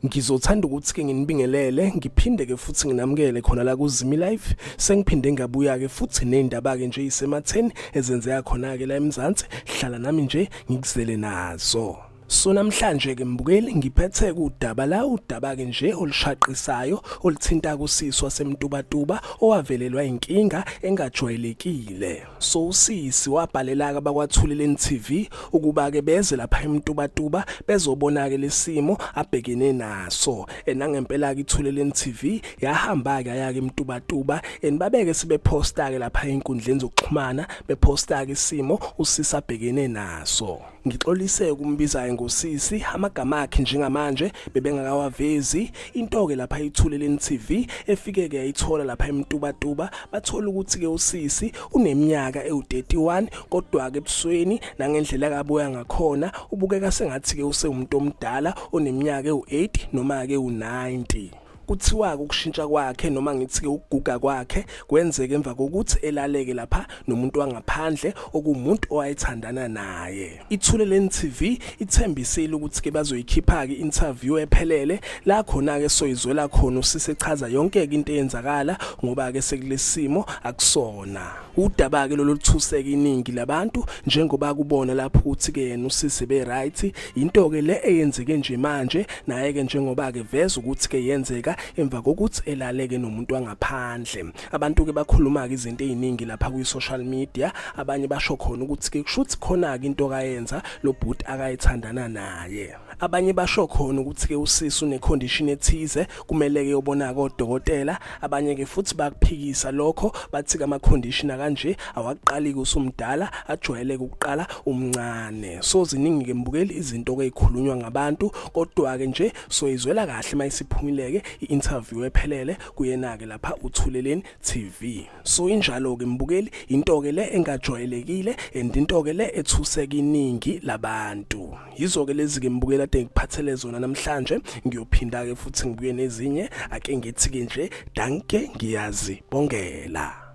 Ngizothanda ukuthi ke nginibingelele ngiphinde ke futhi nginamukele khona la kuZimi Live sengiphinde ngabuya ke futhi nezindaba ke nje isematheni ezenzeka khona ke la eMzansi hlala nami nje ngikuzele nazo. So namhlanje ke mbukeli ngiphethe udaba ke nje olushaqisayo oluthinta kusisi wasemtubatuba owavelelwa inkinga engajwayelekile. So usisi wabhalela ke bakwaThuleleni TV ukuba ke beze lapha eMtubatuba bezobona ke lesimo abhekene naso. Nangempela ke iThuleleni TV yahamba ke aya ke eMtubatuba babeke sibeposta ke lapha einkundleni zokuxhumana beposta ke isimo usisi abhekene naso. Ngixolise ukumbiza ngosisi amagama akhe njengamanje bebengakawavezi into ke lapha iThuleleni TV efike ke yayithola lapha eMtubatuba bathola ukuthi ke usisi uneminyaka ewu31 kodwa ke ebusweni nangendlela akabuya ngakhona ubukeka sengathi ke usewumuntu omdala oneminyaka ewu8 noma ke u90. Kuthiwa ukushintsha kwakhe noma ngithi ke ukuguga kwakhe kwenzeke emva kokuthi elaleke lapha nomuntu wangaphandle okumuntu owayethandana naye. iThuleleni TV ithembisile ukuthi ke bazoyikhipha ke interview ephelele la khona ke soyizwela khona usisi echaza yonke into eyenzakala ngoba ke sekulesimo akusona. Udaba ke loluthuseka iningi labantu njengoba kubona lapho ukuthi ke yena usisi be right into ke le eyenzeke nje manje naye ke njengoba ke veza ukuthi ke yenzeka emva kokuthi elaleke nomuntu wangaphandle. Abantu ke bakhuluma ke izinto eziningi lapha ku social media abanye basho khona ukuthi ke kushuthi khona ke into kayenza lo bhuti akayithandana naye. Abanye basho khona ukuthi ke usisi une condition ethize kumele ke ubona kodokotela. Abanye ke futhi bakuphikisa lokho bathi ama condition kanje awaqali kusumdala ajwayele ukuqala umncane. So ziningi ke mbukeli izinto ke ezikhulunywa ngabantu kodwa ke nje soyizwela kahle mayisiphumile ke interview ephelele kuyena ke lapha uThuleleni TV. So injalo ke mbukeli into ke le engajwayelekile and into ke le ethuseka iningi labantu. Yizo ke lezi ke mbukeli ade ngiphathele zona namhlanje ngiyophinda ke futhi ngibuye nezinye ake ngithi ke nje danke ngiyazi bongela.